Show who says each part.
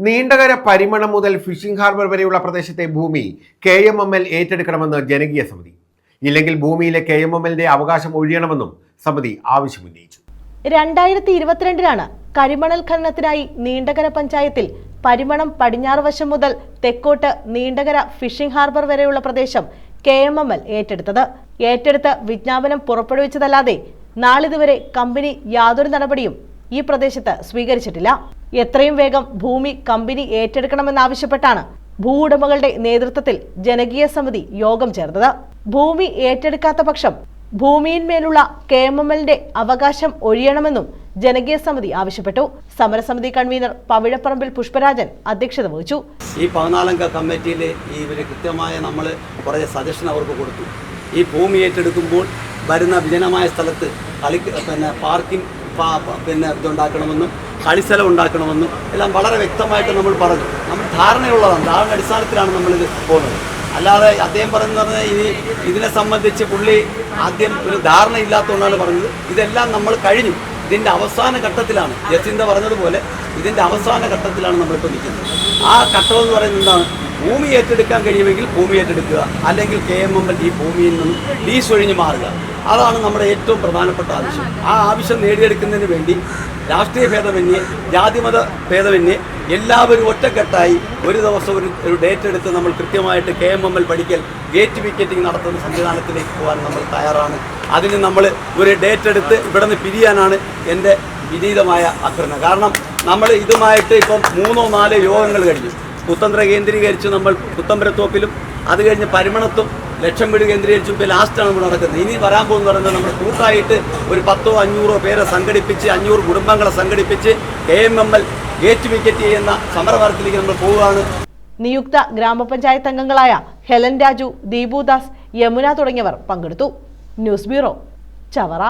Speaker 1: നീണ്ടകര പരിമണം മുതൽ phishing harbour വരെയുള്ള പ്രദേശത്തെ ഭൂമി KMML ഏറ്റെടുക്കണമെന്ന് ജനകീയ സമിതി. ഇല്ലെങ്കിൽ ഭൂമിയിലെ KMMLന്റെ അവകാശം ഒഴിയണമെന്നും സമിതി ആവശ്യമുന്നയിച്ചു.
Speaker 2: 2022 കരിമണൽ ഖനനത്തിനായി നീണ്ടകര പഞ്ചായത്തിൽ പരിമണം പടിഞ്ഞാറ് വശം മുതൽ തെക്കോട്ട് നീണ്ടകര ഫിഷിംഗ് ഹാർബർ വരെയുള്ള പ്രദേശം KMML ഏറ്റെടുത്ത് വിജ്ഞാപനം പുറപ്പെടുവിച്ചതല്ലാതെ നാളിതുവരെ കമ്പനി യാതൊരു നടപടിയും ഈ പ്രദേശത്ത് സ്വീകരിച്ചിട്ടില്ല. എത്രയും വേഗം ഭൂമി കമ്പനി ഏറ്റെടുക്കണമെന്നാവശ്യപ്പെട്ടാണ് ഭൂവുടമകളുടെ നേതൃത്വത്തിൽ ജനകീയ സമിതി യോഗം ചേർന്നത്. ഭൂമി ഏറ്റെടുക്കാത്ത പക്ഷം ഭൂമിയിന്മേലുള്ള KMMLന്റെ അവകാശം ഒഴിയണമെന്നും ജനകീയ സമിതി ആവശ്യപ്പെട്ടു. സമരസമിതി കൺവീനർ പവിഴപ്പറമ്പിൽ പുഷ്പരാജൻ അധ്യക്ഷത വഹിച്ചു.
Speaker 3: ഈ 14-അംഗ കമ്മിറ്റിയിൽ ഇവർ കൃത്യമായ നമ്മൾ കുറേ സജഷൻ അവർക്ക് കൊടുത്തു. ഈ ഭൂമി ഏറ്റെടുക്കുമ്പോൾ വരുന്ന വിജനമായ സ്ഥലത്ത് പാർക്കിംഗ് ഇതുണ്ടാക്കണമെന്നും കളിസ്ഥലം ഉണ്ടാക്കണമെന്നും എല്ലാം വളരെ വ്യക്തമായിട്ട് നമ്മൾ പറഞ്ഞു. നമ്മൾ ധാരണയുള്ളതാണ്, ധാരണ അടിസ്ഥാനത്തിലാണ് നമ്മളിത് പോകുന്നത്. അല്ലാതെ അദ്ദേഹം പറയുന്നത് ഇതിനെ സംബന്ധിച്ച് പുള്ളി ആദ്യം ഒരു ധാരണയില്ലാത്തതുകൊണ്ടാണ് പറഞ്ഞത്. ഇതെല്ലാം നമ്മൾ കഴിഞ്ഞു, ഇതിൻ്റെ അവസാന ഘട്ടത്തിലാണ്. ജസിന്ത പറഞ്ഞതുപോലെ ഇതിൻ്റെ അവസാന ഘട്ടത്തിലാണ് നമ്മളിപ്പോൾ നിൽക്കുന്നത്. ആ ഘട്ടം എന്ന് പറയുന്നത് എന്താണ്? ഭൂമി ഏറ്റെടുക്കാൻ കഴിയുമെങ്കിൽ ഭൂമി ഏറ്റെടുക്കുക, അല്ലെങ്കിൽ KMML ഈ ഭൂമിയിൽ നിന്നും ലീസ് ഒഴിഞ്ഞു മാറുക. അതാണ് നമ്മുടെ ഏറ്റവും പ്രധാനപ്പെട്ട ആവശ്യം. ആ ആവശ്യം നേടിയെടുക്കുന്നതിന് വേണ്ടി രാഷ്ട്രീയ ഭേദമന്യേ ജാതിമത ഭേദമന്യേ എല്ലാവരും ഒറ്റക്കെട്ടായി ഒരു ദിവസം ഒരു ഡേറ്റ് എടുത്ത് നമ്മൾ കൃത്യമായിട്ട് KMML പഠിക്കൽ ഗേറ്റ് വിക്കറ്റിംഗ് നടത്തുന്ന സംവിധാനത്തിലേക്ക് പോകാൻ നമ്മൾ തയ്യാറാണ്. അതിന് നമ്മൾ ഒരു ഡേറ്റ് എടുത്ത് ഇവിടെ നിന്ന് പിരിയാനാണ് എൻ്റെ വിനീതമായ അഭ്യർത്ഥന. കാരണം നമ്മൾ ഇതുമായിട്ട് ഇപ്പം 3-4 യോഗങ്ങൾ കഴിഞ്ഞു. പുത്തമ്പര കേന്ദ്രീകരിച്ച് നമ്മൾ പുത്തമ്പരത്തോപ്പിലും അത് കഴിഞ്ഞ് പരിമണത്തും ലക്ഷം വീട് കേന്ദ്രീകരിച്ചും ഇപ്പോൾ ലാസ്റ്റാണ് നമ്മൾ നടക്കുന്നത്. ഇനി വരാൻ പോകുന്ന പറയുന്നത് നമ്മൾ കൂട്ടായിട്ട് ഒരു 10-500 പേരെ സംഘടിപ്പിച്ച് 500 കുടുംബങ്ങളെ സംഘടിപ്പിച്ച് KMML ഗേറ്റ് വിക്കറ്റ് ചെയ്യുന്ന സമരവാരത്തിലേക്ക് നമ്മൾ പോവുകയാണ്.
Speaker 2: നിയുക്ത ഗ്രാമപഞ്ചായത്ത് അംഗങ്ങളായ ഹെലൻ രാജു, ദീപുദാസ്, യമുന തുടങ്ങിയവർ പങ്കെടുത്തു. News bureau, Chavara.